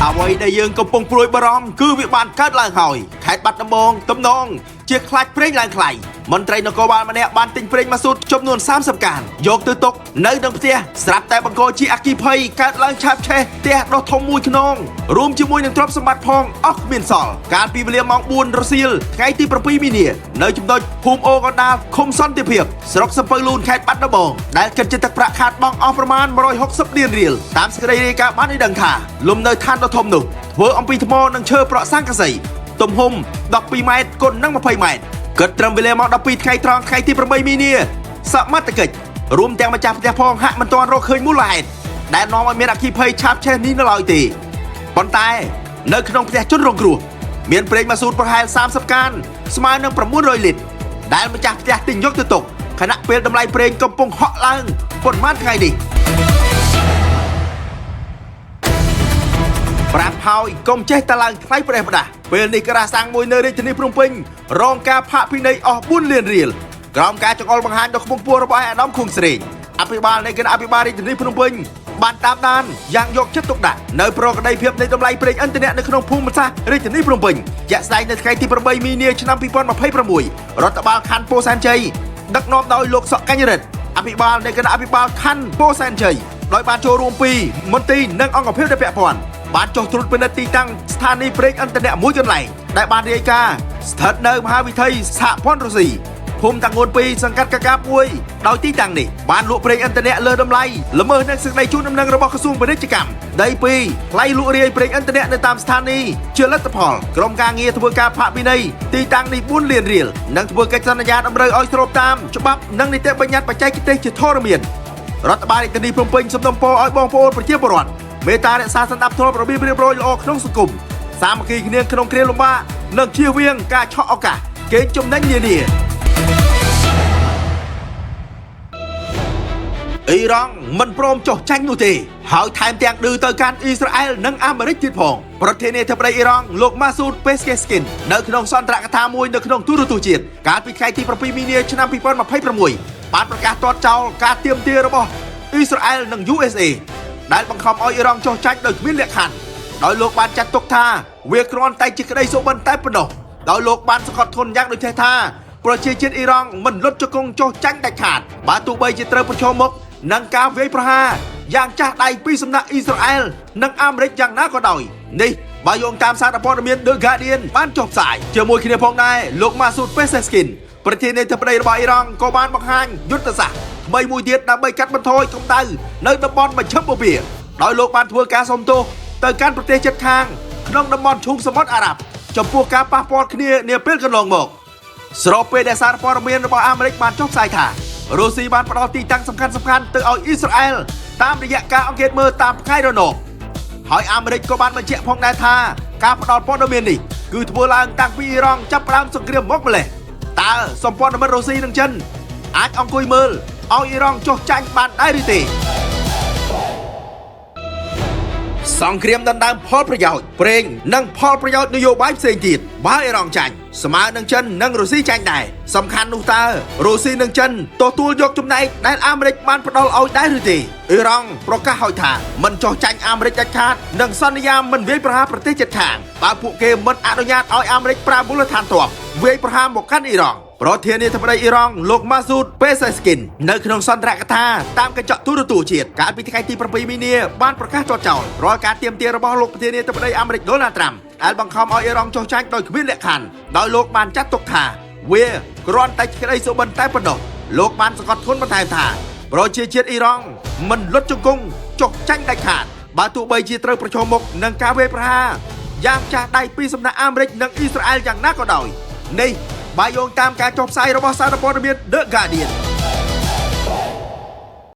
អ្វីដែលយើងកំពុងព្រួយបារម្ភគឺវាបានកើតឡើងហើយខេត្តបាត់ដំបងទំនងជាខ្លាច់ប្រេងឡើងថ្លៃមន្ត្រីនគរបាលម្នាក់បានទិញប្រេងម៉ាស៊ូតចំនួន30កានយកទៅទុកនៅក្នុងផ្ទះស្រាប់តែបង្កជាអគ្គិភ័យកើតឡើងឆាបឆេះផ្ទះដុះធំមួយខ្នងរួមជាមួយនឹងទ្រព្យសម្បត្តិផងអស់គ្មានសល់កាលពីវេលាម៉ោង4រសៀលថ្ងៃទី7មីនានៅចំណុចភូមិអូកណ្ដាលឃុំសន្តិភាពស្រុកសំពៅលូនខេត្តបាត់ដំបងដែលគិតជាទឹកប្រាក់ខាតបង់អស់ប្រមាណ160លានរៀលតាមសេចក្តីរាយការណ៍បានឲ្យដឹងថាលំនៅឋានដ៏ធំនោះធ្វើអំពីថ្មនិងឈើប្រក់ស័ង្កសីទំហំ12ម៉ែត្រគុណនឹង20ម៉ែត្រគិតត្រឹមវេលាម៉ោង12ថ្ងៃត្រង់ថ្ងៃទី8មីនាសមត្ថកិច្ចរួមទាំងម្ចាស់ផ្ទះផងហាក់មិនទាន់រកឃើញមូលហេតុដែលនាំឲ្យមានអគ្គិភ័យឆាបឆេះនេះនៅឡើយទេប៉ុន្តែនៅក្នុងផ្ទះជនរងគ្រោះមានប្រេងម៉ាស៊ូតប្រហែល30កានស្មើនឹង900លីត្រដែលម្ចាស់ផ្ទះទិញយកទៅទុកខណៈពេលតម្លៃប្រេងកំពុងហក់ឡើងប៉ុន្មានថ្ងៃនេះប្រាប់ហើយកុំចេះតែឡើងថ្លៃប្រេះផ្ដាស់ពេលនេះក្រាសាំងមួយនៅរាជធានីភ្នំពេញរងការផាកពិន័យអស់4លានរៀលក្រោមការចង្អុលបង្ហាញដ៏ខ្ពង់ខ្ពស់របស់អាដាមខួងស្រេងអភិបាលនៃគណៈអភិបាលរាជធានីភ្នំពេញបានតាមដានយ៉ាងយកចិត្តទុកដាក់នៅប្រកដីភាពនៃតម្លៃប្រេងឥន្ធនៈនៅក្នុងភូមិសាស្ត្ររាជធានីភ្នំពេញជាក់ស្ដែងនៅថ្ងៃទី8មីនាឆ្នាំ2026រដ្ឋបាលខណ្ឌពោធិ៍សែនជ័យដឹកនាំដោយលោកសុកកញ្ញរិទ្ធអភិបាលនៃគណៈអភិបាលខណ្ឌពោធិ៍សែនជ័យដោយបានចូលរួមពីមន្ត្រីនិងអង្គភាពដែលពាក់ព័ន្ធបានចុះត្រួតពិនិត្យទីតាំងស្ថានីយ៍ប្រេងឥន្ធនៈមួយកន្លែងដែលបានរាយការណ៍ស្ថិតនៅមហាវិថីសហព័ន្ធរុស្ស៊ីភូមិតាំងងួន2សង្កាត់កកាប1ដោយទីតាំងនេះបានលក់ប្រេងឥន្ធនៈលើតម្លៃល្មើសនឹងសេចក្តីជូនដំណឹងរបស់ក្រសួងពាណិជ្ជកម្មដី2ថ្លៃលក់រាយប្រេងឥន្ធនៈនៅតាមស្ថានីយ៍ជាលទ្ធផលក្រុមការងារធ្វើការផាកពិន័យទីតាំងនេះ4លានរៀលនិងធ្វើកិច្ចសន្យាតម្រូវឲ្យស្របតាមច្បាប់និងនីតិបញ្ញត្តិបច្ចេកទេសជាធរមានរដ្ឋបាលរាជធានីភ្នំពេញសូមដំណើរឲ្យបងប្អូនប្រជាពលរដ្ឋមេត្តារក្សាសណ្ដាប់ធ្នាប់របៀបរៀបរយល្អក្នុងសង្គមសាមគ្គីគ្នាក្នុងគ្រាលំបាកនិងជៀសវាងការឆក់ឱកាសកេងចំណេញនានាអ៊ីរ៉ង់មិនព្រមចុះចាញ់នោះទេហើយថែមទាំងឌឺទៅកាន់អ៊ីស្រាអែលនិងអាមេរិកទៀតផងប្រធានាធិបតីអ៊ីរ៉ង់លោកម៉ាស៊ូតពេស្កេស្គីននៅក្នុងសន្ទរកថាមួយនៅក្នុងទូរទស្សន៍ជាតិកាលពីថ្ងៃទី7មីនាឆ្នាំ2026បានប្រកាសទាត់ចោលការទាមទាររបស់អ៊ីស្រាអែលនិង USAដែលបង្ខំឲ្យអ៊ីរ៉ង់ចុះចាញ់ដោយគ្មានលក្ខខណ្ឌដោយលោកបានចាត់ទុកថាវាគ្រាន់តែជាក្តីសុបិនតែប៉ុណ្ណោះដោយលោកបានសង្កត់ធ្ងន់យ៉ាងដូចនេះថាប្រជាជាតិអ៊ីរ៉ង់មិនលុតជង្គង់ចុះចាញ់ដាច់ខាតបើទោះបីជាត្រូវប្រឈមមុខនឹងការវាយប្រហារយ៉ាងចាស់ដៃពីសំណាក់អ៊ីស្រាអែលនិងអាមេរិកយ៉ាងណាក៏ដោយនេះបើយោងតាមសារព័ត៌មាន The Guardian បានចុះផ្សាយជាមួយគ្នាផងដែរលោកម៉ាស៊ូតពេសេស្គីនប្រធានាធិបតីរបស់អ៊ីរ៉ង់ក៏បានបង្ហាញយុទ្ធសាស្ត្រថ្មីមួយទៀតដើម្បីកាត់បន្ថយកម្ដៅនៅតំបន់មជ្ឈិមបូព៌ាដោយលោកបានធ្វើការសុំទោសទៅកាន់ប្រទេសជិតខាងក្នុងតំបន់ឈូងសមុទ្រអារ៉ាប់ចំពោះការប៉ះពាល់គ្នានាពេលកន្លងមកស្របពេលដែលសារព័ត៌មានរបស់អាមេរិកបានចុះផ្សាយថារុស្ស៊ីបានផ្ដល់ទីតាំងសំខាន់ៗទៅឲ្យអ៊ីស្រាអែលតាមរយៈការអង្កេតមើលតាមផ្កាយរណបហើយអាមេរិកក៏បានបញ្ជាក់ផងដែរថាការផ្ដល់ព័ត៌មាននេះគឺធ្វើឡើងតាំងពីអ៊ីរ៉ង់ចាប់ផ្ដើមសង្គ្រាមមកម្លេះតើសម្ព័ន្ធមិត្តរុស្ស៊ីនិងចិនអាចអង្គុយមើលឲ្យអ៊ីរ៉ង់ចុះចាញ់បានដែរឬទេសង្គ្រាមដណ្ដើមផលប្រយោជន៍ប្រេងនិងផលប្រយោជន៍នយោបាយផ្សេងទៀតបើអ៊ីរ៉ង់ចាញ់ស្មើនឹងចិននិងរុស្ស៊ីចាញ់ដែរសំខាន់នោះតើរុស្ស៊ីនិងចិនទទួលយកចំណែកដែលអាមេរិកបានផ្ដល់ឲ្យដែរឬទេអ៊ីរ៉ង់ប្រកាសឲ្យថាមិនចុះចាញ់អាមេរិកដាច់ខាតនិងសន្យាមិនវាយប្រហារប្រទេសជិតខាងបើពួកគេមិនអនុញ្ញាតឲ្យអាមេរិកប្រើមូលដ្ឋានទ័ពវាយប្រហារមកកាន់អ៊ីរ៉ង់ប្រធានាធិបតីអ៊ីរ៉ង់លោកម៉ាស៊ូតពេសេស្គីននៅក្នុងសន្ទរកថាតាមកញ្ចក់ទូរទស្សន៍ជាតិកាលពីថ្ងៃទី7មីនាបានប្រកាសទាត់ចោលរាល់ការទាមទាររបស់លោកប្រធានាធិបតីអាមេរិកដូណាល់ត្រាំដែលបង្ខំឲ្យអ៊ីរ៉ង់ចុះចាញ់ដោយគ្មានលក្ខខណ្ឌដោយលោកបានចាត់ទុកថាវាគ្រាន់តែក្តីសុបិនតែប៉ុណ្ណោះលោកបានសង្កត់ធ្ងន់បន្ថែមថាប្រជាជាតិអ៊ីរ៉ង់មិនលុតជង្គង់ចុះចាញ់ដាច់ខាតបើទោះបីជាត្រូវប្រឈមមុខនឹងការវាយប្រហារយ៉ាងចាស់ដៃពីសំណាក់អាមេរិកនិងអ៊ីស្រាអែលយ៉ាងណាក៏ដោយនេះបើយោងតាមការចុះផ្សាយរបស់សារព័ត៌មាន The Guardian